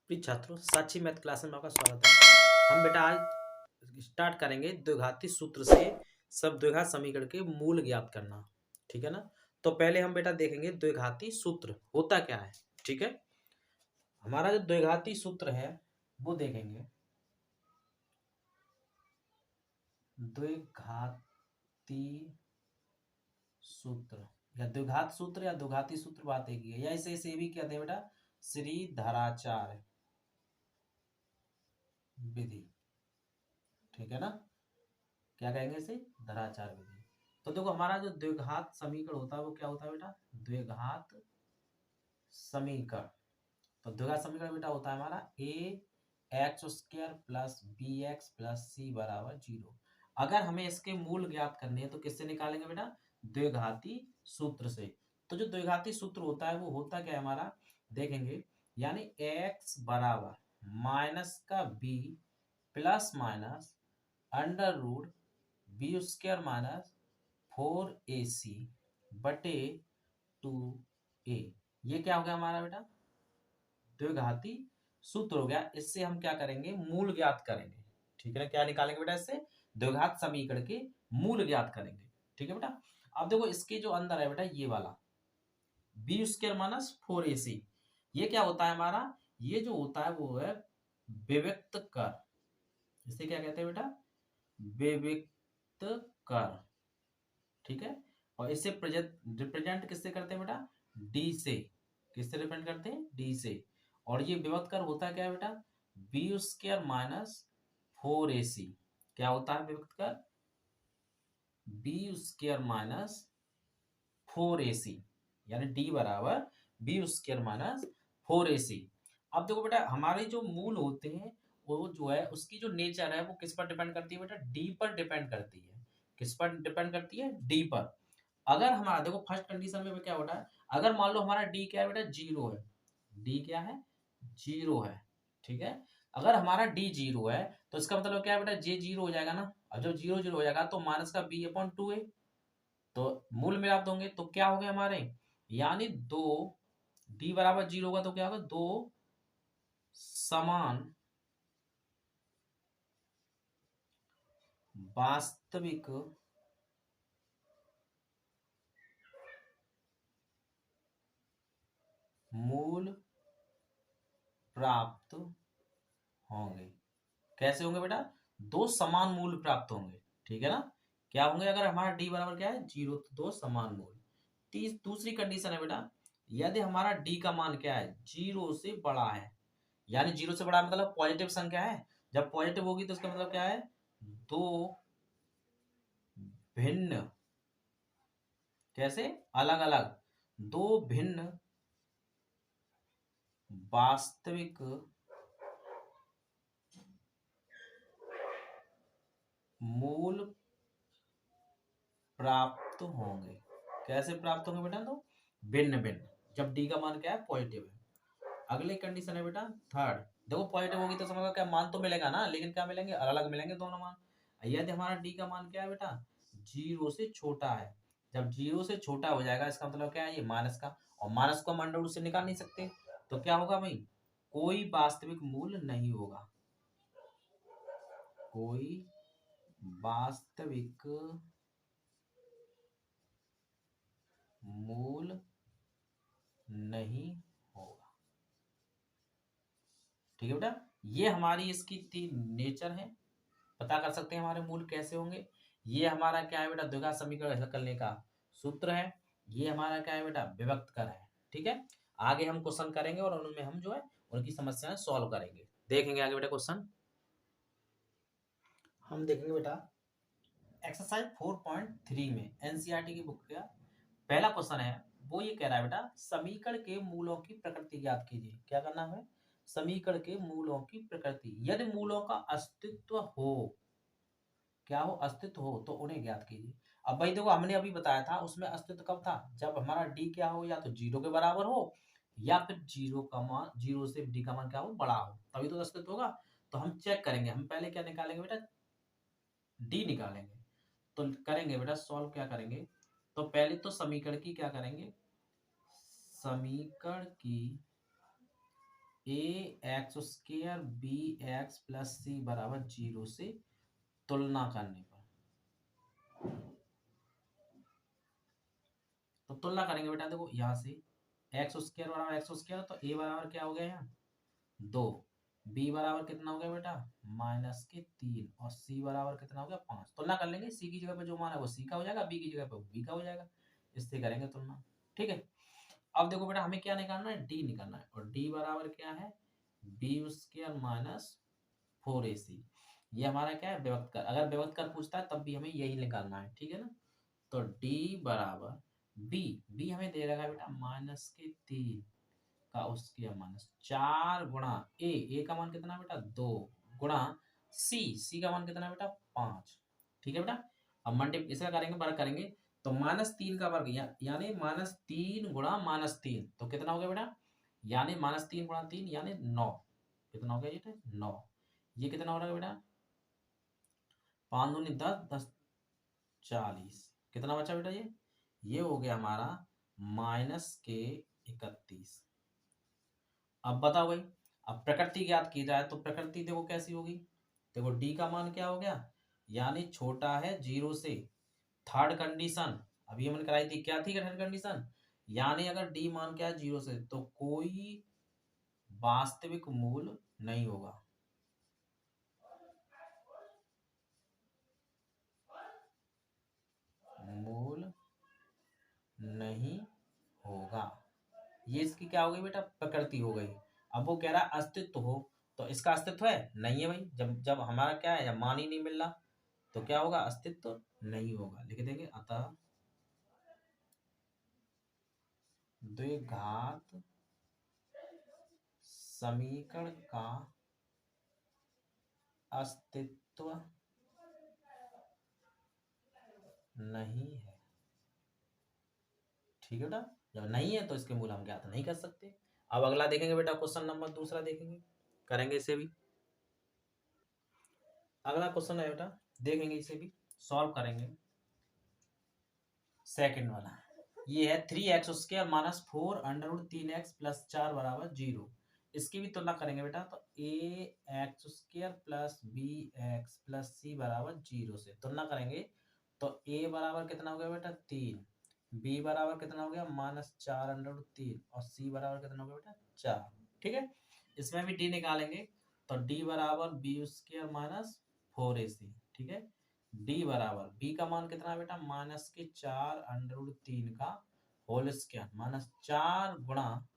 प्रिय छात्रों, साक्षी math class में आपका स्वागत है। हम बेटा आज स्टार्ट करेंगे द्विघाती सूत्र से सब द्विघात समीकरण के मूल ज्ञात करना। ठीक है ना। तो पहले हम बेटा देखेंगे द्विघाती सूत्र होता क्या है। ठीक है, हमारा जो द्विघाती सूत्र है वो देखेंगे। द्विघाती सूत्र या द्विघात सूत्र या द्विघाती सूत्र बात एक ही है, या इसे भी कहते हैं बेटा श्रीधराचार्य विधि। ठीक है ना, क्या कहेंगे इसे? धराचार विधि। तो देखो हमारा जो द्विघात समीकरण होता है वो क्या होता है बेटा? द्विघात समीकरण। तो द्विघात समीकरण बेटा होता है हमारा a x square plus b x plus c बराबर 0। अगर हमें इसके मूल ज्ञात करने हैं तो किससे निकालेंगे बेटा? द्विघाती सूत्र से। तो जो द्विघाती सूत्र होता है वो होता क्या है हमारा, देखेंगे। यानी एक्स बराबर माइनस का b plus minus under root b square minus 4ac बटे 2a। ये क्या हो गया हमारा बेटा? द्विघाती सूत्र हो गया। इससे हम क्या करेंगे? मूल ज्ञात करेंगे। ठीक है ना, क्या निकालेंगे बेटा? इससे द्विघात समीकरण के मूल ज्ञात करेंगे। ठीक है बेटा। अब देखो इसके जो अंदर है बेटा ये वाला बी स्क्वायर माइनस 4ac, ये क्या होता है हमारा? ये जो होता है वो है विविक्त कर। इसे क्या कहते हैं बेटा? विविक्त कर। ठीक है, और इसे रिप्रेजेंट किससे करते हैं बेटा? डी से। किससे रिप्रेजेंट करते हैं? डी से। और ये विभक्त कर होता क्या है बेटा? B square minus 4ac। क्या होता है विभक्त कर? बी स्क्वायर माइनस 4ac, यानी डी बराबर बी स्क्वायर माइनस 4ac। अब देखो बेटा हमारे जो मूल होते हैं वो जो है उसकी जो नेचर है वो किस पर डिपेंड करती है बेटा? डी पर डिपेंड करती है। किस पर डिपेंड करती है? डी पर। अगर हमारा देखो फर्स्ट कंडीशन में क्या हो रहा है, अगर मान लो हमारा डी क्या है बेटा? 0 है। डी क्या है? 0 है। ठीक है, अगर हमारा डी 0 है तो इसका मतलब क्या है बेटा? जे 0 हो जाएगा ना। और जब 0 0 हो जाएगा तो माइनस का बी अपॉन 2 है, तो मूल मिलाप दोगे तो क्या हो गया हमारे? यानी दो डी बराबर 0 होगा तो क्या होगा? दो समान वास्तविक मूल प्राप्त होंगे। कैसे होंगे बेटा? दो समान मूल प्राप्त होंगे। ठीक है ना, क्या होंगे? अगर हमारा डी बराबर क्या है? 0, तो दो समान मूल। दूसरी कंडीशन है बेटा, यदि हमारा डी का मान क्या है? 0 से बड़ा है। यानी 0 से बड़ा मतलब पॉजिटिव संख्या है। जब पॉजिटिव होगी तो इसका मतलब क्या है? दो भिन्न, कैसे? अलग अलग, दो भिन्न वास्तविक मूल प्राप्त होंगे। कैसे प्राप्त होंगे बेटा? तो भिन्न भिन्न, जब डी का मान क्या है? पॉजिटिव है। अगले कंडीशन है बेटा थर्ड। देखो पॉजिटिव होगी तो समझो क्या मान तो मिलेगा ना, लेकिन क्या मिलेंगे? अलग अलग मिलेंगे दोनों मान। यदि हमारा डी का मान क्या है बेटा? 0 से छोटा है। जब 0 से छोटा हो जाएगा इसका मतलब क्या है? ये माइनस का, और माइनस को हम अंडर रूट से निकाल नहीं सकते, तो क्या होगा भाई? कोई वास्तविक मूल नहीं होगा। कोई वास्तविक मूल नहीं होगा। ठीक है बेटा, ये हमारी इसकी तीन नेचर है। पता कर सकते हैं हमारे मूल कैसे होंगे। ये हमारा क्या है बेटा? द्विघात समीकरण हल करने का सूत्र है। ये हमारा क्या है बेटा? विभक्त कर है। ठीक है, आगे हम क्वेश्चन करेंगे और उनमें हम जो है उनकी समस्याएं सॉल्व करेंगे। देखेंगे आगे बेटा क्वेश्चन। हम देखेंगे बेटा एक्सरसाइज 4.3 में एनसीईआरटी की बुक का पहला क्वेश्चन है। वो ये कह रहा है बेटा समीकरण के मूलों की प्रकृति ज्ञात कीजिए। क्या करना है? समीकरण के मूलों की प्रकृति। यदि मूलों का अस्तित्व हो, क्या हो? अस्तित्व हो तो उन्हें ज्ञात कीजिए। अब भाई देखो हमने अभी बताया था उसमें अस्तित्व कब था? जब हमारा डी क्या हो? या तो 0 के बराबर हो या फिर 0 का मान 0 से डी का मान क्या हो? बड़ा हो, तभी तो अस्तित्व होगा। तो हम चेक करेंगे। हम पहले क्या निकालेंगे बेटा? डी निकालेंगे। तो करेंगे बेटा सॉल्व। क्या करेंगे? तो पहले तो समीकरण की क्या करेंगे? समीकरण की a x square b x plus c बराबर 0 से तुलना करने पर, तो तुलना करेंगे बेटा। देखो यहाँ से एक्स स्क्वायर बराबर एक्स स्क्वायर, तो ए बराबर क्या हो गया यहाँ 2, बी बराबर कितना हो गया बेटा -3, और सी बराबर कितना हो गया 5। तुलना कर लेंगे, सी की जगह पे जो मान है वो सी का हो जाएगा, बी की जगह पे वो बी का हो जाएगा, इससे करेंगे तुलना। ठीक है, अब देखो बेटा हमें क्या निकालना है, डी निकालना है, और डी बराबर क्या है बी स्क्वायर माइनस 4ac। ये हमारा क्या है व्यक्त कर, अगर व्यक्त कर पूछता है तब भी हमें यही निकालना है, ठीक है ना। तो डी बराबर बी, बी हमें दे रखा है बेटा -3 का उसके -4 गुणा ए का मान कितना बेटा 2 गुणा सी का मान कितना बेटा 5। ठीक है बेटा, अब मल्टीप्लाई इसका करेंगे, वर्ग करेंगे, तो -3 का वर्ग यानी -3 गुणा -3, तो कितना हो गया बेटा यानी -3 गुणा 3 यानी 9। कितना हो गया ये 9। ये कितना हो रहा है बेटा 5 दूनी 10, 10 40, कितना बचा बेटा ये हो गया हमारा -31। अब बताओ भाई, अब प्रकृति ज्ञात की जाए तो प्रकृति देखो कैसी होगी। देखो डी का मान क्या हो गया यानी छोटा है 0 से। थर्ड कंडीशन अभी हमने कराई थी, क्या थी थर्ड कंडीशन, यानी अगर डी मान क्या है 0 से तो कोई वास्तविक मूल नहीं होगा। मूल नहीं होगा, ये इसकी क्या हो गई बेटा प्रकृति हो गई। अब वो कह रहा है अस्तित्व हो, तो इसका अस्तित्व है नहीं है भाई, जब जब हमारा क्या है जब मान ही नहीं मिल रहा तो क्या होगा अस्तित्व नहीं होगा। लिख देंगे अतः द्विघात समीकरण का अस्तित्व नहीं है। ठीक है बेटा, जब नहीं है तो इसके मूल हम ज्ञात नहीं कर सकते। अब अगला देखेंगे बेटा, क्वेश्चन नंबर दूसरा देखेंगे, करेंगे इसे भी। अगला क्वेश्चन है बेटा, देखेंगे इसे भी सॉल्व करेंगे। सेकंड वाला ये है 3x square minus 4 under 3x plus 4 बराबर 0। इसकी भी तुलना करेंगे बेटा, तो a x square plus b x plus c बराबर 0 से तुलना करेंगे, तो ए बराबर कितना हो गया बेटा 3, बी बराबर कितना हो गया -4 अंडर 3, और सी बराबर कितना हो गया बेटा 4। ठीक है, इसमें भी डी निकालेंगे, तो डी बराबर बी स्क्वायर माइनस 4ac। ठीक है, डी बराबर बी का मान कितना है बेटा -4 अंडर 3 का होल स्क्वायर -4 गुणा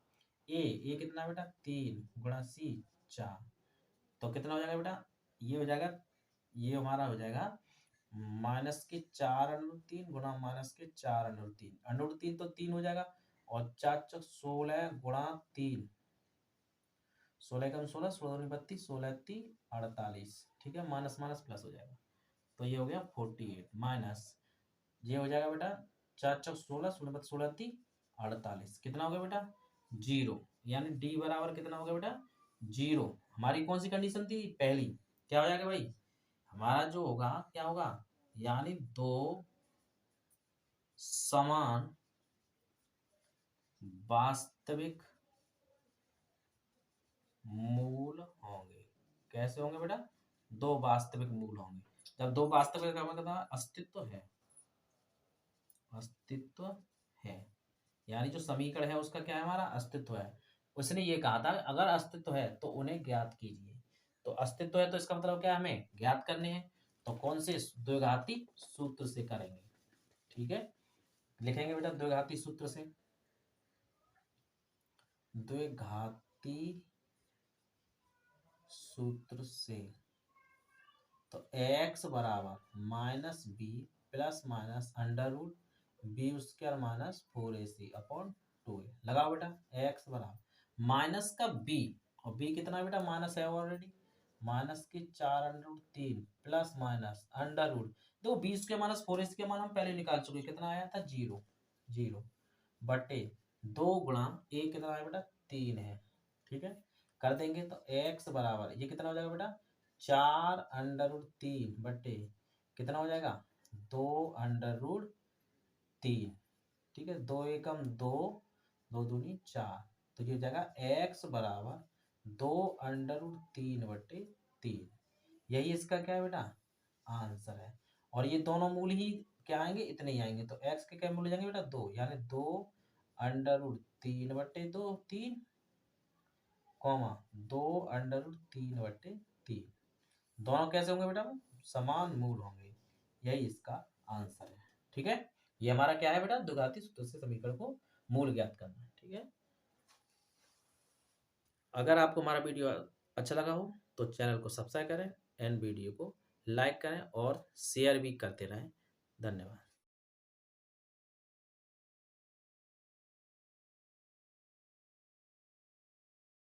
ए कितना बेटा 3 गुणा सी 4, तो कितना हो जाएगा बेटा ये हो जाएगा, ये हमारा हो जाएगा -4 अंडर 3 गुणा -4 अंडर 3 तो 3 हो जाएगा, और 4 चौक 16 गुणा 3, 16 कम 16, 16 32, 16 3 48। ठीक है, माइनस माइनस प्लस हो जाएगा, तो ये हो गया 48 माइनस ये हो जाएगा बेटा 4 चौक 16, 16 16 3 48, कितना हो गया बेटा 0। यानी डी बराबर कितना हो गया बेटा 0। हमारी कौन सी कंडीशन थी पहली, क्या हो जाएगा भाई हमारा जो होगा क्या होगा, यानी दो समान वास्तविक मूल होंगे। कैसे होंगे बेटा, दो वास्तविक मूल होंगे। जब दो वास्तविक का मतलब अस्तित्व है, अस्तित्व है, यानी जो समीकरण है उसका क्या है हमारा अस्तित्व है। उसने ये कहा था अगर अस्तित्व है तो उन्हें ज्ञात कीजिए, तो अस्तित्व है तो इसका मतलब क्या है हमें ज्ञात करने हैं, तो कौन से द्विघाती सूत्र से करेंगे। ठीक है, लिखेंगे बेटा द्विघाती सूत्र से, द्विघाती सूत्र से, तो x बराबर minus b plus minus under root b square minus 4ac upon 2a। लगाओ बेटा x बराबर माइनस का b, और b कितना है बेटा माइनस है already, -4 under root 3 plus minus under root, देखो b स्क्वायर माइनस 4ac के मान हम पहले निकाल चुके, कितना आया था 0 0 बटे 2 गुणा a कितना है बेटा 3 है। ठीक है, कर देंगे तो x बराबर ये कितना हो जाएगा बेटा 4 अंडर रूट 3 बटे कितना हो जाएगा 2 अंडर रूट 3। ठीक है, 2 एकम 2, 2 दूनी 4, तो ये हो जाएगा x बराबर 2√3/3, यही इसका क्या है बेटा आंसर है। और ये दोनों मूल ही क्या आएंगे, इतने ही आएंगे, तो x के क्या मूल हो जाएंगे बेटा 2, यानी 2√3/2 3, कॉमा 2√3/3, दोनों कैसे होंगे बेटा समान मूल होंगे, यही इसका आंसर है। ठीक है, ये हमारा क्या है बेटा द्विघाती सूत्र से समीकरण को मूल ज्ञात करना है। ठीक है, अगर आपको हमारा वीडियो अच्छा लगा हो तो चैनल को सब्सक्राइब करें एंड वीडियो को लाइक करें और शेयर भी करते रहें। धन्यवाद।